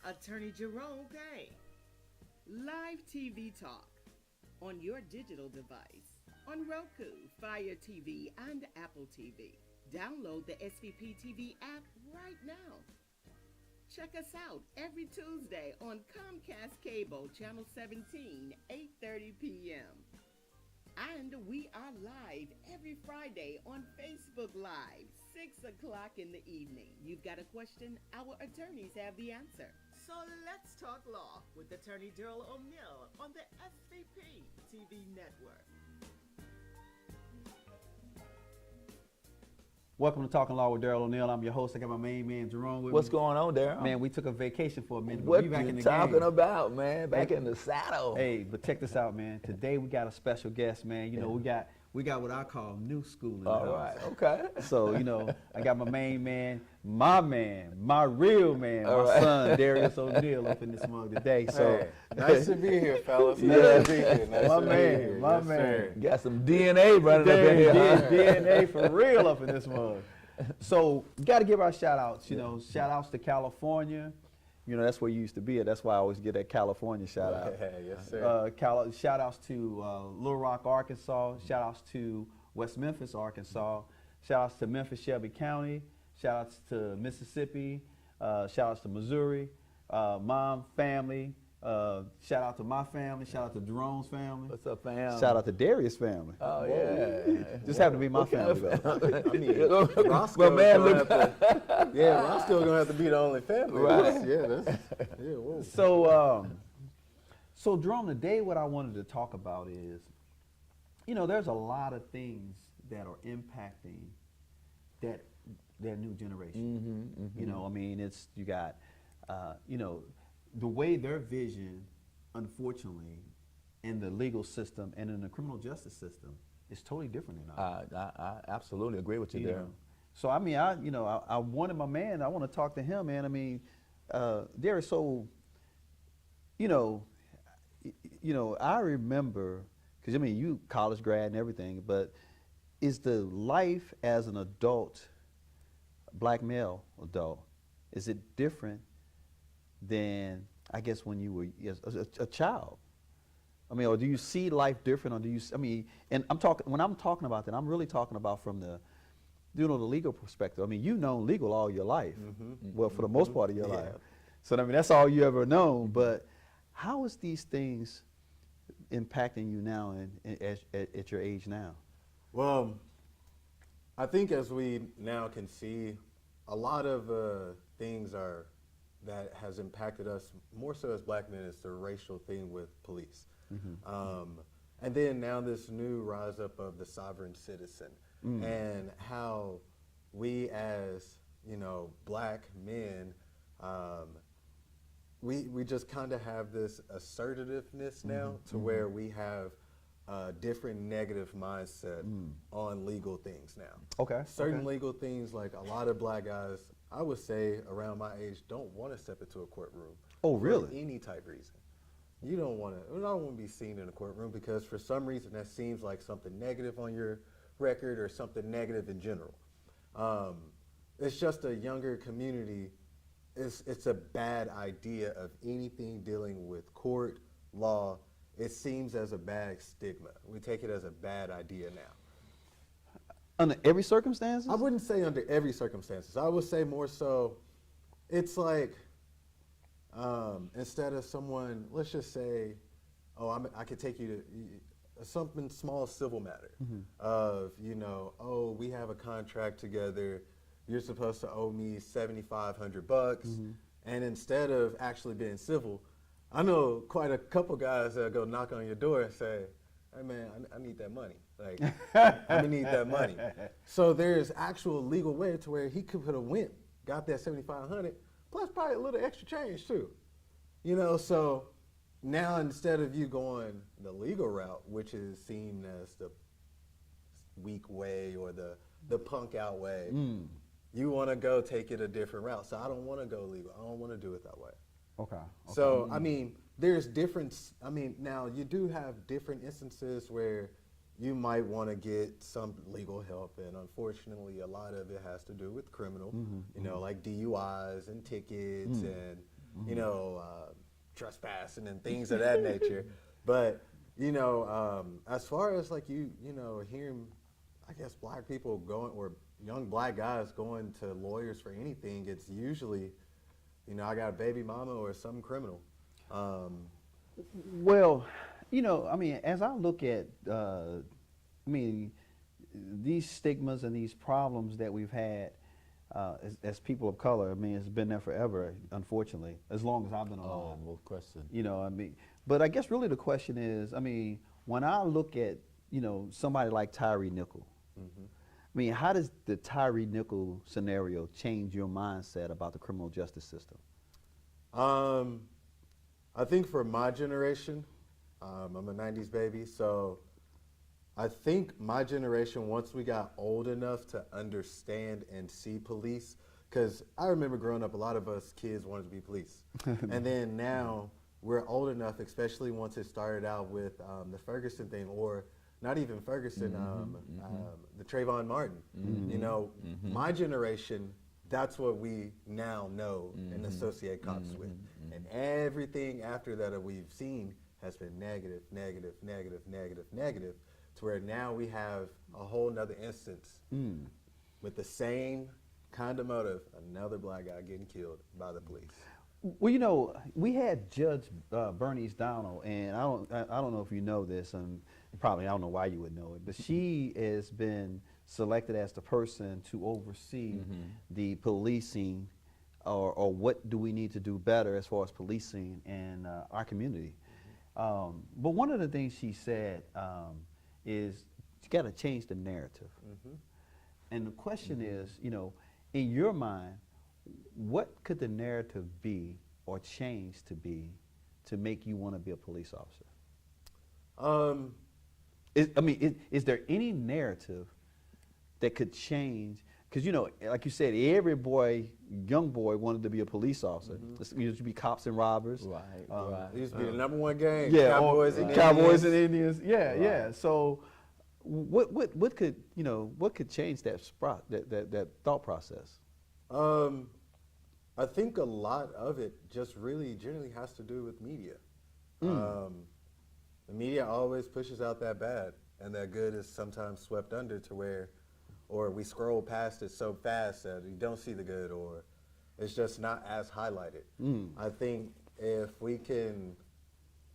Attorney Jerome Pay. Live TV talk on your digital device on Roku, Fire TV, and Apple TV. Download the SVP TV app right now. Check us out every Tuesday on Comcast Cable, Channel 17, 8:30 p.m. And we are live every Friday on Facebook Live, 6 o'clock in the evening. You've got a question? Our attorneys have the answer. So let's talk law with Attorney Daryl O'Neill on the SVP TV network. Welcome to Talking Law with Daryl O'Neill. I'm your host. I got my main man, Jerome, with What's me. going on, Daryl? Man, we took a vacation for a minute. What we back you in the talking game. about, man? Back in the saddle. Hey, but check this out, man. Today we got a special guest, man. You know, we got what I call new school in the All house. right, okay. So, you know, I got my main man, my real man, All my right. son, Darius O'Neill, up in this mug today. So, Hey, nice to be here, fellas. Yeah. Nice to be here. Nice My to be man, here. my Yes, man. sir. Got some DNA running up in here. huh? DNA for real up in this mug. So, got to give our shout outs, you know, shout outs to California. You know, that's where you used to be at. That's why I always get that California shout out. Yes, sir. Shout outs to Little Rock, Arkansas. Shout outs to West Memphis, Arkansas. Shout outs to Memphis, Shelby County. Shout outs to Mississippi. Shout outs to Missouri. Mom, family. Shout out to my family. Shout out to Jerome's family. What's up, fam? Shout out to Darius' family. Oh, yeah. Just happened to be my What kind family, of though. I mean, Roscoe's Well, man, gonna look. have to, yeah, Roscoe's gonna have to be the only family. Right. Whoa. So Jerome, today what I wanted to talk about is, you know, there's a lot of things that are impacting that new generation. You know, I mean, you got, you know, the way their vision, unfortunately, in the legal system and in the criminal justice system is totally different than ours. I absolutely agree with you, You Daryl. know? So I mean, I wanted my man. I want to talk to him, man. I mean, Darius. So, you know, I remember because I mean, you college grad and everything, but is the life as an adult, black male adult, is it different than I guess when you were a child? I mean, or do you see life different, or do you? I mean, and when I'm talking about that, I'm really talking about from the, you know, the legal perspective. I mean, you've known legal all your life, well, for the most part of your life. So I mean, that's all you ever known. But how is these things impacting you now, at your age now? Well, I think as we now can see, a lot of things that has impacted us more so as black men is the racial thing with police. And then now this new rise up of the sovereign citizen and how we as, you know, black men, we just kind of have this assertiveness now to where we have a different negative mindset on legal things now. Okay. Certain legal things, like a lot of black guys, I would say around my age, don't want to step into a courtroom. Oh, For really? any type reason. You don't want to. I don't want to be seen in a courtroom because for some reason that seems like something negative on your record or something negative in general. It's just a younger community. It's a bad idea of anything dealing with court, law. It seems as a bad stigma. We take it as a bad idea now. Under every circumstance? I wouldn't say under every circumstances. I would say more so, it's like instead of someone, let's just say, oh, I could take you to something small civil matter of, you know, oh, we have a contract together. You're supposed to owe me $7,500, and instead of actually being civil, I know quite a couple guys that go knock on your door and say, hey man, I need that money. Like, I need that money. So there's actual legal way to where he could have went, got that $7,500, plus probably a little extra change too. You know, so now instead of you going the legal route, which is seen as the weak way or the punk out way, you want to go take it a different route. So I don't want to go legal. I don't want to do it that way. Okay. So, I mean, there's different, I mean, now you do have different instances where you might want to get some legal help, and unfortunately, a lot of it has to do with criminal, you know, like DUIs and tickets and you know, trespassing and things of that nature. But, you know, as far as like you know, hearing, I guess, black people going, or young black guys going to lawyers for anything, it's usually, you know, I got a baby mama or some criminal. Well, you know, I mean, as I look at, I mean, these stigmas and these problems that we've had as people of color, I mean, it's been there forever, unfortunately, as long as I've been alive. no question. You know, I mean, but I guess really the question is, I mean, when I look at, you know, somebody like Tyree Nichol, I mean, how does the Tyree Nichol scenario change your mindset about the criminal justice system? I think for my generation, I'm a 90s baby, so I think my generation, once we got old enough to understand and see police, because I remember growing up, a lot of us kids wanted to be police. And then now we're old enough, especially once it started out with the Ferguson thing, or not even Ferguson, the Trayvon Martin. You know, my generation, that's what we now know and associate cops with. And everything after that we've seen has been negative, negative, negative, negative, negative, to where now we have a whole nother instance with the same kind of motive, another black guy getting killed by the police. Well, you know, we had Judge Bernice Donald, and I don't know if you know this, and probably I don't know why you would know it, but she has been selected as the person to oversee the policing, or what do we need to do better as far as policing in our community. But one of the things she said is you got to change the narrative. And the question is, you know, in your mind, what could the narrative be or change to be to make you want to be a police officer? Is there any narrative that could change? Because, you know, like you said, every young boy wanted to be a police officer. It used to be cops and robbers. Right. It used to be the #1 game, Yeah, Cowboys and Cowboys Indians. and Indians. Yeah. So what could, you know, what could change that that thought process? I think a lot of it just really generally has to do with media. The media always pushes out that bad, and that good is sometimes swept under to where, or we scroll past it so fast that we don't see the good, or it's just not as highlighted. I think if we can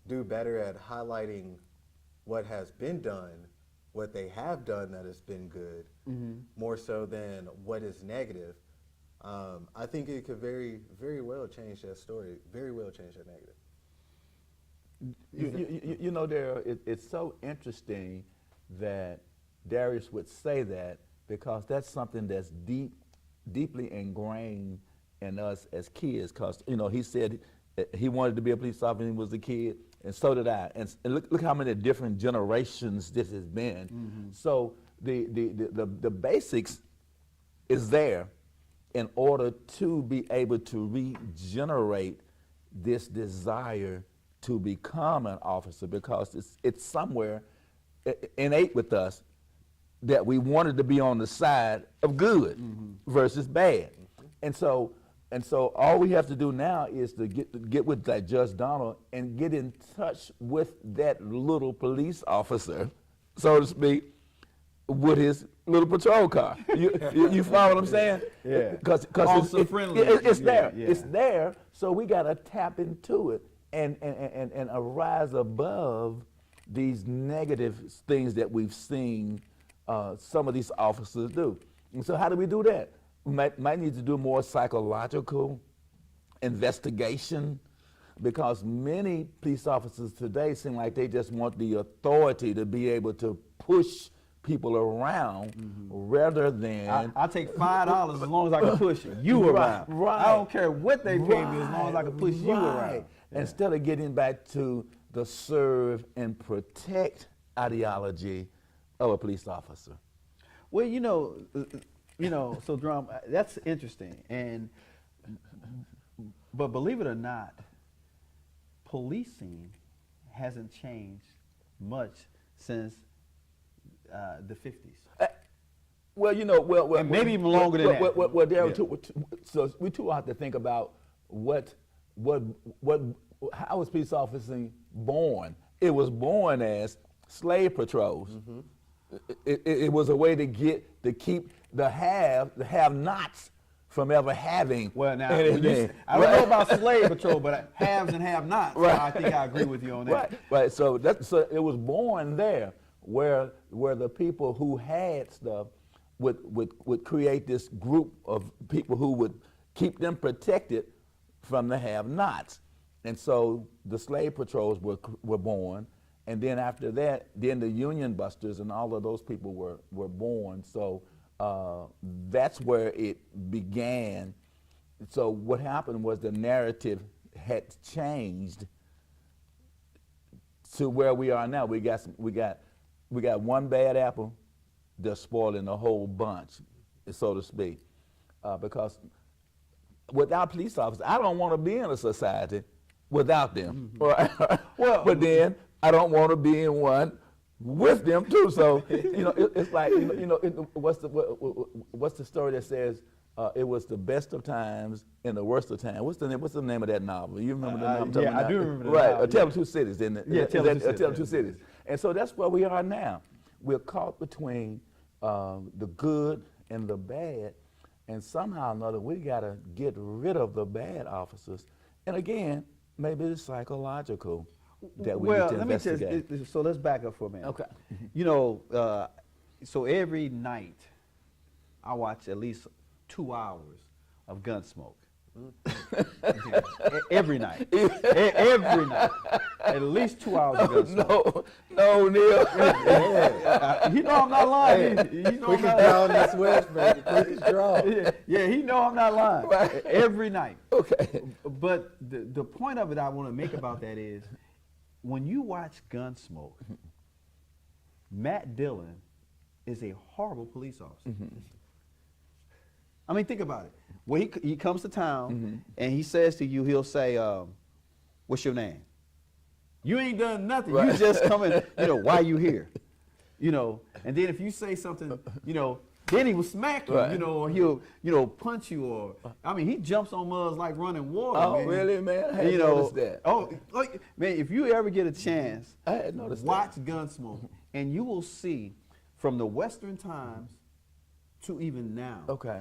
do better at highlighting what has been done, what they have done that has been good, more so than what is negative, I think it could very, very well change that story, very well change that negative. You know, Daryl, it's so interesting that Darius would say that, because that's something that's deeply ingrained in us as kids. Because, you know, he said he wanted to be a police officer when he was a kid, and so did I. And look how many different generations this has been. So the basics is there in order to be able to regenerate this desire to become an officer, because it's somewhere innate with us that we wanted to be on the side of good versus bad. And so all we have to do now is to get with that Judge Donald and get in touch with that little police officer, so to speak, with his little patrol car. You follow what I'm saying? Yeah. Because it's there. Yeah. It's there. So we got to tap into it and arise above these negative things that we've seen some of these officers do. And so how do we do that? We might need to do more psychological investigation, because many police officers today seem like they just want the authority to be able to push people around rather than... I'll take $5 as long as I can push you around. Right. I don't care what they pay me as long as I can push you around. Instead of getting back to the serve and protect ideology of a police officer. Well, you know, so Drum, that's interesting. But believe it or not, policing hasn't changed much since the 50s. Well, you know, and maybe even longer than that. Well, Daryl, so we too have to think about what what, how was peace officing born? It was born as slave patrols. It was a way to keep the have-nots from ever having. Well, now, anything. I don't know about slave patrol, but haves and have-nots. Right. So I think I agree with you on that. Right. So it was born there, where the people who had stuff would create this group of people who would keep them protected from the have-nots. And so the slave patrols were born, and then after that, then the Union Busters and all of those people were born. So that's where it began. So what happened was the narrative had changed to where we are now. We got one bad apple that's spoiling the whole bunch, so to speak, because without police officers, I don't want to be in a society without them. Well, but then I don't want to be in one with them too. So it's like what's the story that says it was the best of times and the worst of times? What's the name of that novel? You remember the novel? Yeah, I do remember that. Right, novel, A Tale of Two Cities, isn't it? Yeah, Tale of Two Cities. And so that's where we are now. We're caught between the good and the bad, and somehow or another we got to get rid of the bad officers. And again, maybe it's psychological that we need to investigate. So let's back up for a minute. Okay. So every night I watch at least 2 hours of Gunsmoke. Every night. Every night. At least 2 hours of Gunsmoke. No, Neil. You know I'm not lying. You know Quickest draw on this West, baby. Quickest draw. Yeah, he know I'm not lying. Right. Every night. Okay. But the point of it I want to make about that is, when you watch Gunsmoke, Matt Dillon is a horrible police officer. I mean, think about it. When he comes to town and he says to you, he'll say, what's your name? You ain't done nothing. Right. You just coming, why you here? And then if you say something, then he will smack you, Right. or he'll, punch you, or, I mean, he jumps on mugs like running water, Oh, man. really, man? I hadn't noticed that. Oh, man, if you ever get a chance, I had noticed watch Gunsmoke, and you will see from the Western times to even now, Okay.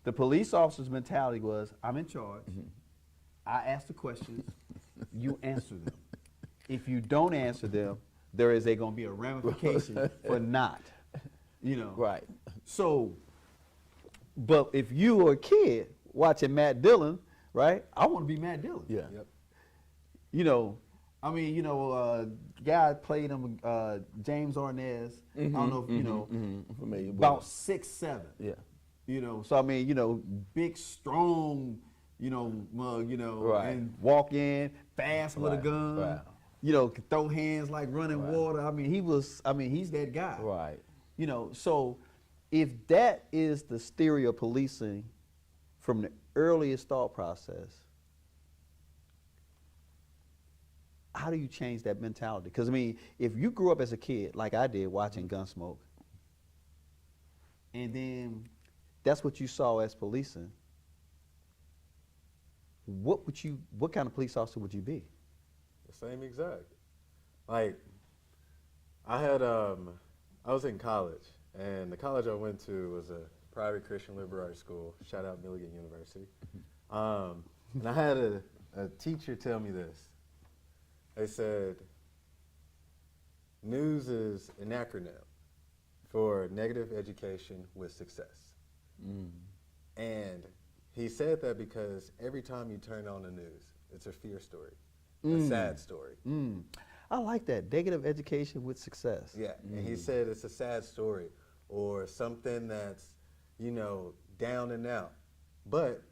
the police officer's mentality was, I'm in charge, I ask the questions, you answer them. If you don't answer them, there is going to be a ramification for not, Right. So, but if you were a kid watching Matt Dillon, right, I want to be Matt Dillon. Yeah. Yep. I mean, guy played him, James Arnaz. I don't know if Familiar with about it. 6'7". Yeah. So I mean, big, strong, mug, Right. and walk in fast with a Right, gun. right. Could throw hands like running water. I mean, he's that guy. Right. So if that is the stereo policing from the earliest thought process, how do you change that mentality? Because, I mean, if you grew up as a kid, like I did, watching Gunsmoke, and then that's what you saw as policing, what kind of police officer would you be? The same exact. Like, I was in college, and the college I went to was a private Christian liberal arts school. Shout out Milligan University. And I had a teacher tell me this. They said, news is an acronym for negative education with success. And he said that because every time you turn on the news, it's a fear story, a sad story. I like that, negative education with success. Yeah, and he said it's a sad story or something that's, down and out. But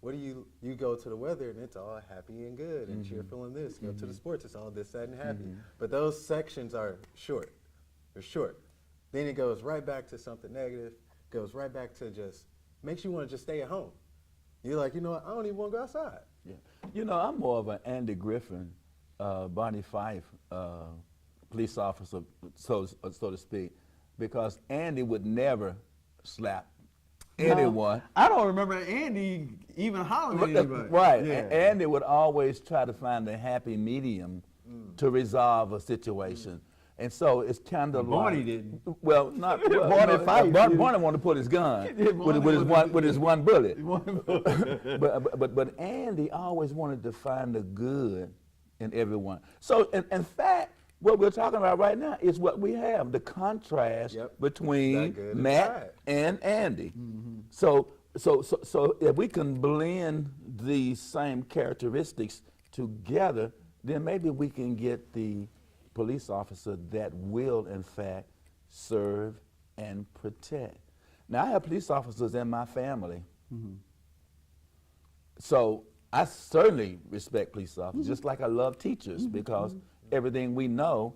what do you go to the weather and it's all happy and good and cheerful and this. Go to the sports, it's all this, sad, and happy. But those sections are short. They're short. Then it goes right back to something negative, goes right back to just, makes you want to just stay at home. You're like, I don't even want to go outside. Yeah. I'm more of an Andy Griffin, Barney Fife police officer, so to speak, because Andy would never slap anyone. I don't remember Andy even hollering at anybody. Right. Yeah. Andy would always try to find a happy medium to resolve a situation. And so it's kind of Barney like, didn't. Well, not Barney fights, yeah. Barney wanted to put his gun with his one bullet. But Andy always wanted to find the good in everyone. So in fact, what we're talking about right now is what we have, the contrast That between good and Matt bad. and Andy. So if we can blend these same characteristics together, then maybe we can get the police officer that will, in fact, serve and protect. Now, I have police officers in my family. So I certainly respect police officers, just like I love teachers, because everything we know,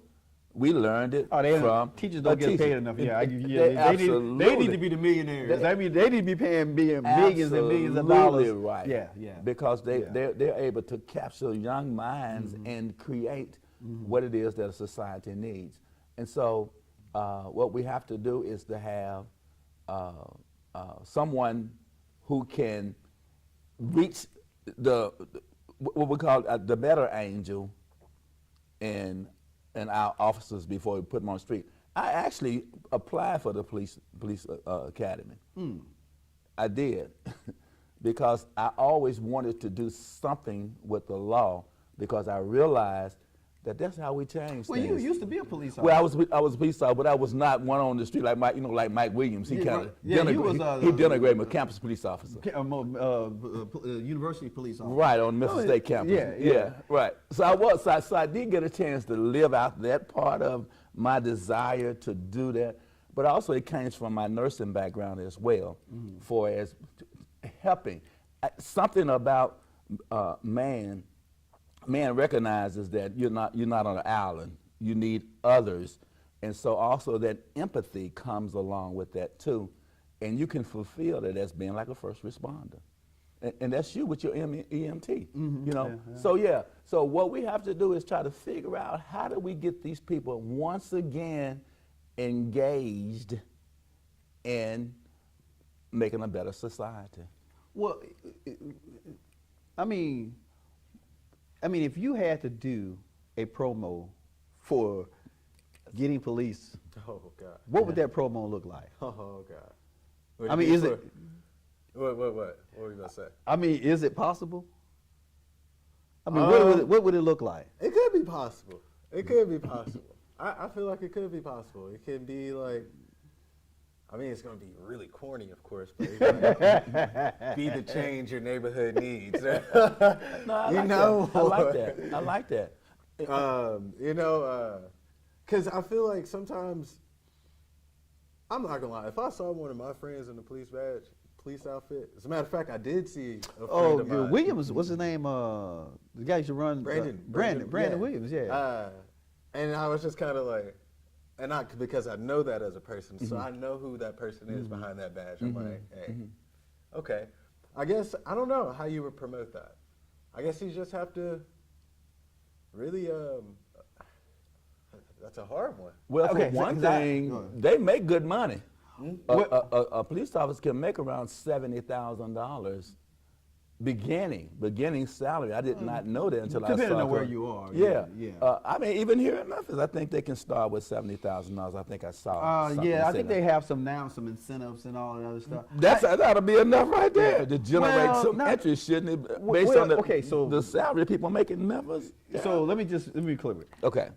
we learned it from teachers don't a get teacher. paid enough. Yeah, They need to be the millionaires. I mean, they need to be paying millions and millions of dollars. Absolutely right. Yeah. Because they're able to capture young minds and create what it is that a society needs. And so what we have to do is to have someone who can reach what we call the better angel in our officers before we put them on the street. I actually applied for the police academy. I did because I always wanted to do something with the law because I realized that that's how we change Well, things. you used to be a police officer. Well, I was a police officer, but I was not one on the street like Mike, like Mike Williams. He Yeah, kind right. of Yeah, you was, he denigrated me, campus police officer. University police officer. Right, on Memphis State campus. Yeah. Right. So I did get a chance to live out that part of my desire to do that, but also it came from my nursing background as well, for as helping. Something about man recognizes that you're not on an island. You need others, and so also that empathy comes along with that too, and you can fulfill that as being like a first responder. And that's you with your EMT, you know. Yeah. So what we have to do is try to figure out how do we get these people once again engaged in making a better society. Well, I mean, if you had to do a promo for getting police, Oh God. what would that promo look like? Oh God. What I do mean, you is mean it? What were you gonna say? I mean, is it possible? I mean, Um, what would it look like? It could be possible. It could be possible. I feel like it could be possible. It can be like, I mean, it's gonna be really corny, of course, but it can be the change your neighborhood needs. No, I like that. I like that. Because I feel like sometimes, I'm not gonna lie, if I saw one of my friends in the police badge, police outfit, as a matter of fact, I did see a friend of mine. Williams, what's his name? The guy used to run. Brandon yeah. Williams, yeah. And I was just kind of like, and not because I know that as a person, so I know who that person is behind that badge. I'm like, hey, okay. I guess, I don't know how you would promote that. I guess you just have to really, that's a hard one. Well, Okay, for one so- thing, they make good money. A police officer can make around $70,000 beginning salary. I did not know that until I saw it. Depending on where you are. Yeah. Yeah. I mean, even here in Memphis, I think they can start with $70,000. I think I saw. something Yeah, I say think that. they have some incentives and all that other stuff. That ought to be enough right there to generate Well, some not- interest, shouldn't it? Well, Based on the, okay, so- the salary people make in Memphis. Yeah. So let me be clear. Okay.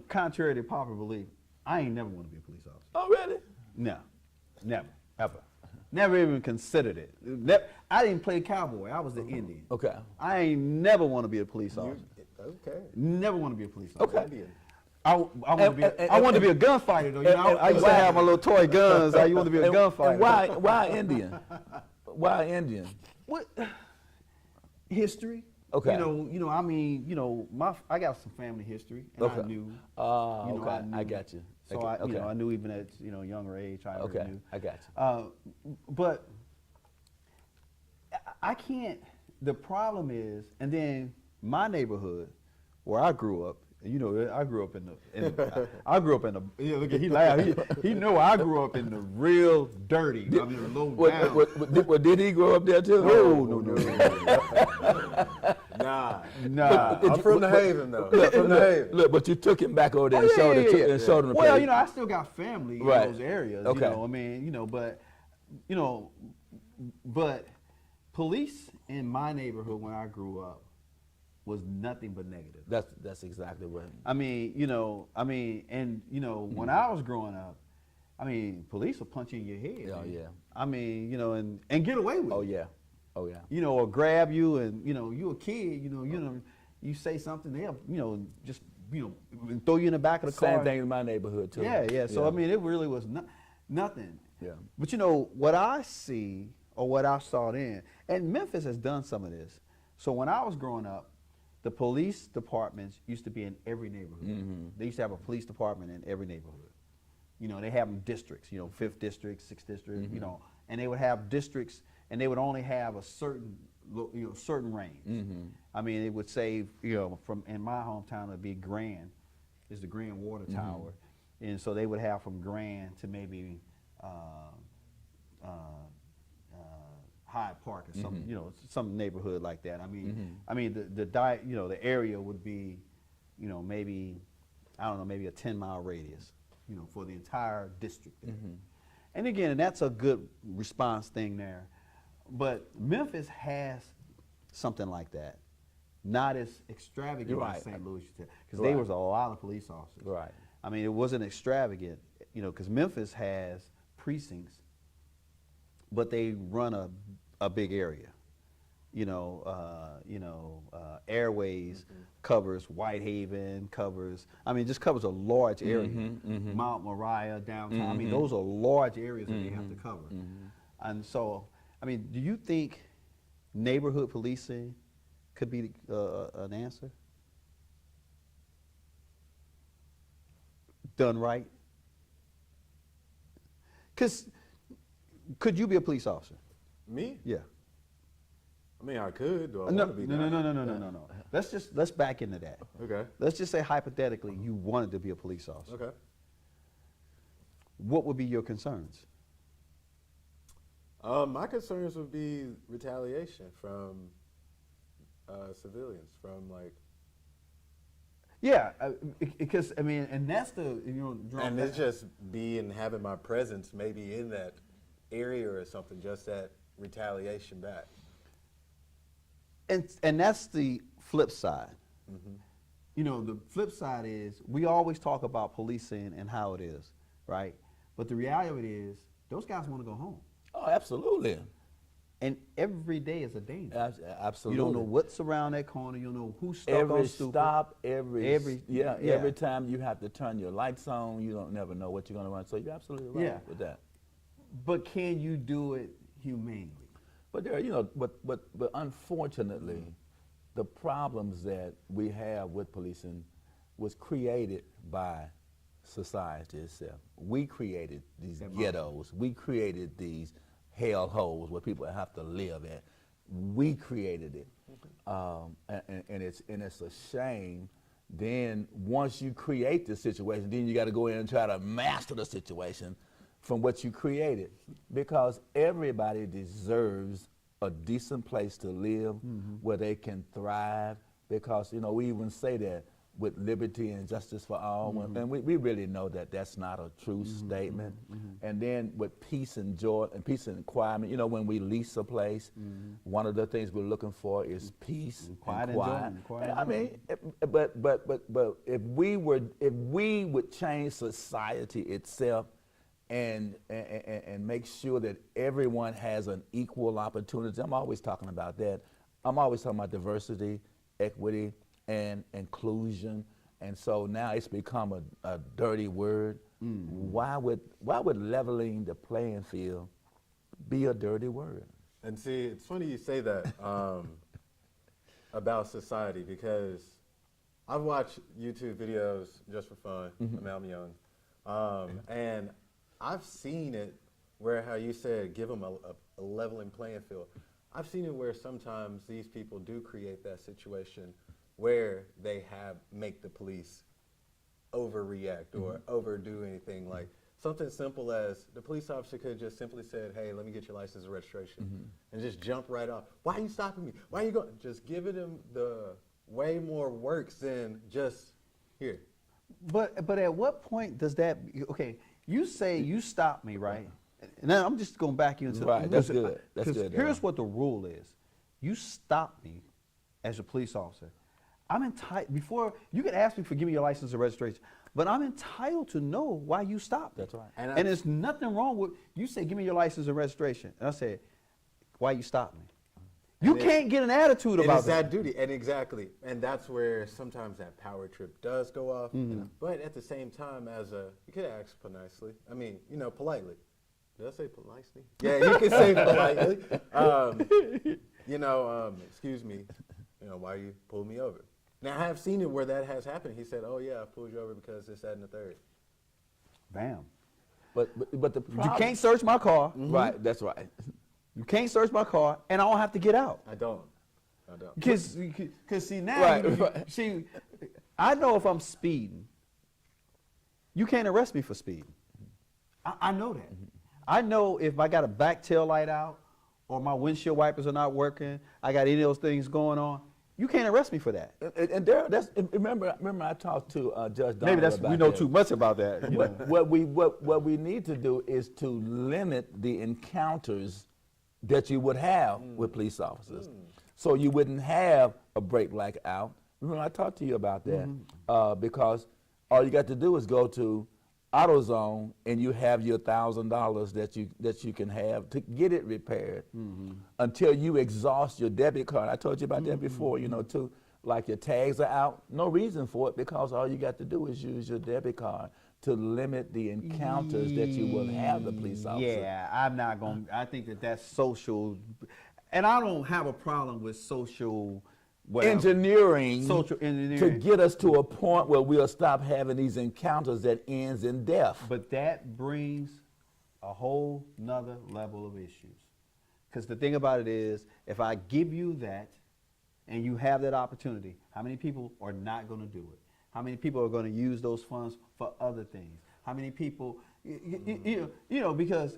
Contrary to popular belief, I ain't never want to be a police officer. Oh, really? No, never, ever. Never even considered it. I didn't play cowboy. I was the Indian. Okay. I ain't never want to be a police officer. Okay. Never want to be a police officer. Okay. Indian. I wanted to be a gunfighter though. I used to have my little toy guns. I used to be a gunfighter. And why Indian? Why Indian? What? History. Okay. I got some family history, and Okay. I knew. Okay. I knew. got you. So I knew even at younger age. I already Okay. knew. I got you. But I can't. The problem is, and then my neighborhood, where I grew up, You know, I grew up I grew up in the. Yeah, look at he laugh. He know I grew up in the real dirty. I mean, low down. Did he grow up there too? No. Nah. I'm from the Haven, though. From the Haven. Look, but you took him back over there and showed him the Well, place. you know, I still got family in those areas. Okay. You know, I mean, you know, but police in my neighborhood when I grew up was nothing but negative. That's exactly what. I mean, and when I was growing up, I mean, police will punch you in your head. Oh, man. yeah. I mean, and get away with it. Oh yeah. Oh yeah. You know, or grab you, and you a kid. You say something, they'll just throw you in the back of the car. Same thing in my neighborhood too. Yeah. So I mean, it really was nothing. Yeah. But what I see or what I saw then, and Memphis has done some of this. So when I was growing up, the police departments used to be in every neighborhood. Mm-hmm. They used to have a police department in every neighborhood. They have them districts, 5th district, 6th district, Mm-hmm. and they would have districts, and they would only have a certain range. Mm-hmm. I mean, it would say, from in my hometown, it'd be Grand, is the Grand Water Mm-hmm. Tower, and so they would have from Grand to maybe Hyde Park or some, some neighborhood like that. I mean, the area would be, maybe, I don't know, maybe a 10-mile radius, for the entire district there. And again, that's a good response thing there. But Memphis has something like that. Not as extravagant as St. Louis, because there was a lot of police officers. Right. I mean, it wasn't extravagant, because Memphis has precincts, but they run a big area. Airways covers Whitehaven, just covers a large area. Mount Moriah, downtown. I mean, those are large areas that they have to cover. And so, I mean, do you think neighborhood policing could be an answer? Done right? Because could you be a police officer? Me? Yeah. I mean, I could. Do I No. want to be that? No. Let's back into that. Okay. Let's just say hypothetically you wanted to be a police officer. Okay. What would be your concerns? My concerns would be retaliation from civilians, from like. Yeah, because I mean, and that's the And it's just having my presence maybe in that area or something, just that retaliation back. And that's the flip side. The flip side is we always talk about policing and how it is, right? But the reality of it is those guys want to go home. Oh, absolutely. And every day is a danger. Absolutely. You don't know what's around that corner. You don't know who's stuck every on stupid. stop, every time you have to turn your lights on, you don't never know what you're going to run. So you're absolutely right with that. But can you do it humanely? But there, but unfortunately, the problems that we have with policing was created by society itself. We created these ghettos. We created these hell holes where people have to live at. We created it, and it's a shame. Then once you create the situation, then you got to go in and try to master the situation from what you created, because everybody deserves a decent place to live where they can thrive, because we even say that with liberty and justice for all, and we really know that that's not a true statement. And then with peace and joy and peace and quiet, when we lease a place, one of the things we're looking for is peace and quiet. I mean, but if we would change society itself and make sure that everyone has an equal opportunity. I'm always talking about that. I'm always talking about diversity, equity, and inclusion. And so now it's become a dirty word. Why would leveling the playing field be a dirty word? And see, it's funny you say that about society, because I've watched YouTube videos just for fun. I'm young. And I've seen it where, how you said, give them a leveling playing field. I've seen it where sometimes these people do create that situation where they make the police overreact or overdo anything. Like something simple as the police officer could have just simply said, "Hey, let me get your license and registration," and just jump right off. Why are you stopping me? Why are you going? Just giving them the way more works than just here. But at what point does that? Okay, you say you stopped me, right? Now I'm just going to back you into Right, that's good. That's 'cause good, Here's yeah. what the rule is: you stop me as a police officer. I'm entitled before you can ask me for giving your license or registration, but I'm entitled to know why you stopped me. That's right. And there's nothing wrong with you say, "Give me your license and registration," and I said, "Why you stopped me?" You can't get an attitude It about is that duty, and exactly, and that's where sometimes that power trip does go off. But at the same time, you could ask nicely. I mean, politely. Did I say politely? Yeah, you can say politely. Excuse me. Why you pulled me over? Now I have seen it where that has happened. He said, "Oh yeah, I pulled you over because this, that, and the third." Bam. But the You problem, can't search my car. right? That's right. You can't search my car, and I don't have to get out. I don't. Because see now, Right. see, I know if I'm speeding, you can't arrest me for speeding. I know that. I know if I got a back tail light out, or my windshield wipers are not working, I got any of those things going on, you can't arrest me for that. And there, remember I talked to Judge Donald Maybe that's about we know that. too much about that. What we need to do is to limit the encounters that you would have with police officers, so you wouldn't have a brake light out. Remember I talked to you about that because all you got to do is go to AutoZone and you have your $1,000 that you can have to get it repaired until you exhaust your debit card. I told you about that before, too. Like your tags are out, no reason for it because all you got to do is use your debit card to limit the encounters that you will have the police officer. Yeah, I'm not going I think that's social, and I don't have a problem with social Engineering, social engineering. to get us to a point where we'll stop having these encounters that ends in death. But that brings a whole nother level of issues. Because the thing about it is, if I give you that and you have that opportunity, how many people are not going to do it? How many people are going to use those funds for other things? How many people, because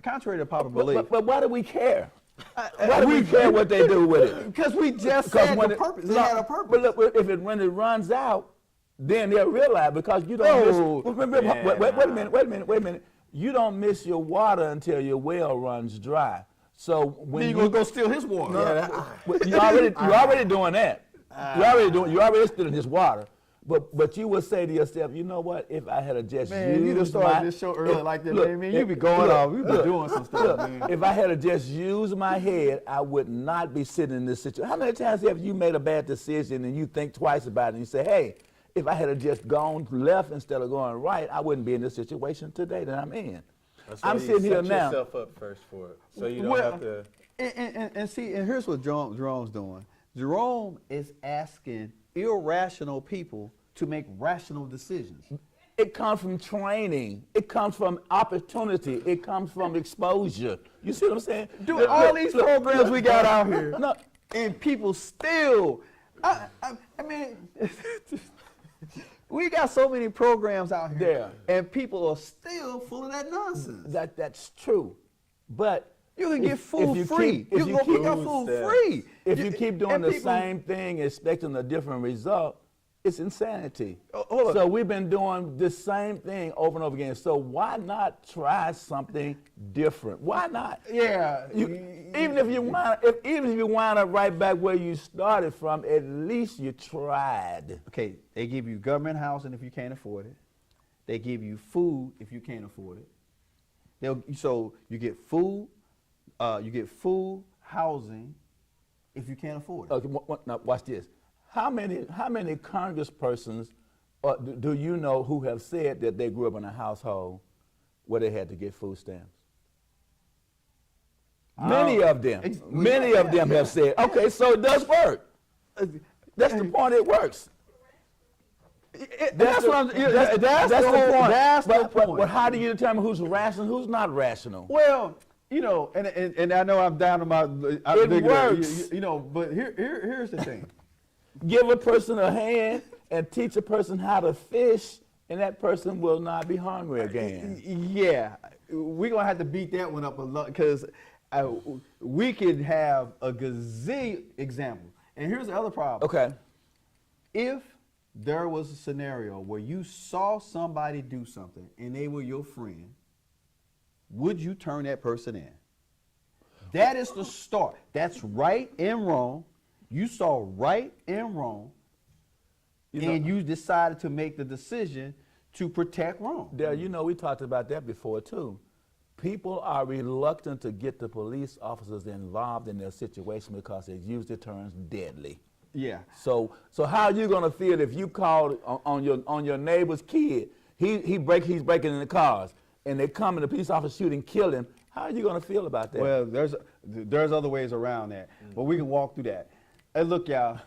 contrary to popular belief. But why do we care? Why do we care what they do with it? Because we just said the purpose. It had a purpose. But look, when it runs out, then they'll realize because you don't wait a minute. You don't miss your water until your well runs dry. So when then you're gonna go steal his water. you're already doing that. You're already stealing his water. But you would say to yourself, you know what? If I had just Man, you just started this show early like that, man. You be going off. You be doing some stuff, man. If I had just used my head, I would not be sitting in this situation. How many times have you made a bad decision and you think twice about it and you say, hey, if I had just gone left instead of going right, I wouldn't be in this situation today that I'm in. I'm sitting here now. Set yourself up first for it, so you don't have to. And here's what Jerome's doing. Jerome is asking irrational people to make rational decisions. It comes from training. It comes from opportunity. It comes from exposure. You see what I'm saying? Dude, all these programs we got out here, and people still, I mean, we got so many programs out here, and people are still full of that nonsense. That's true, but you can get food free. You can go get food free. If you keep doing the same thing, expecting a different result, it's insanity. So we've been doing the same thing over and over again. So why not try something different? Why not? Yeah. Even if you wind up right back where you started from, at least you tried. Okay, they give you government housing if you can't afford it. They give you food if you can't afford it. So you get food, housing, if you can't afford it. Okay, now watch this. How many congresspersons do you know who have said that they grew up in a household where they had to get food stamps? Many of them have said, okay, so it does work. That's the point, it works. That's the point. That's the point. But how do you determine who's rational, who's not rational? Well, and I know I'm down to my. It works. But here's the thing. give a person a hand and teach a person how to fish, and that person will not be hungry again. Yeah, we're gonna have to beat that one up a lot because we could have a gazillion examples. And here's the other problem. Okay. If there was a scenario where you saw somebody do something and they were your friend, would you turn that person in? That is the start. That's right and wrong. You saw right and wrong, and you decided to make the decision to protect wrong. Dale, you know, we talked about that before too. People are reluctant to get the police officers involved in their situation because it usually turns deadly. Yeah. So how are you gonna feel if you called on your neighbor's kid? He's breaking in the cars, and they come and the police officer shoot and kill him. How are you gonna feel about that? Well, there's other ways around that, but we can walk through that. Hey, look, y'all.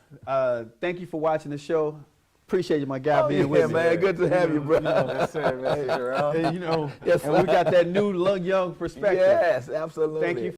Thank you for watching the show. Appreciate you, my guy, being with me. Man, good to have you, bro. Yes, sir. Yes, sir. And, Yes, and we got that new young perspective. Yes, absolutely. Thank you.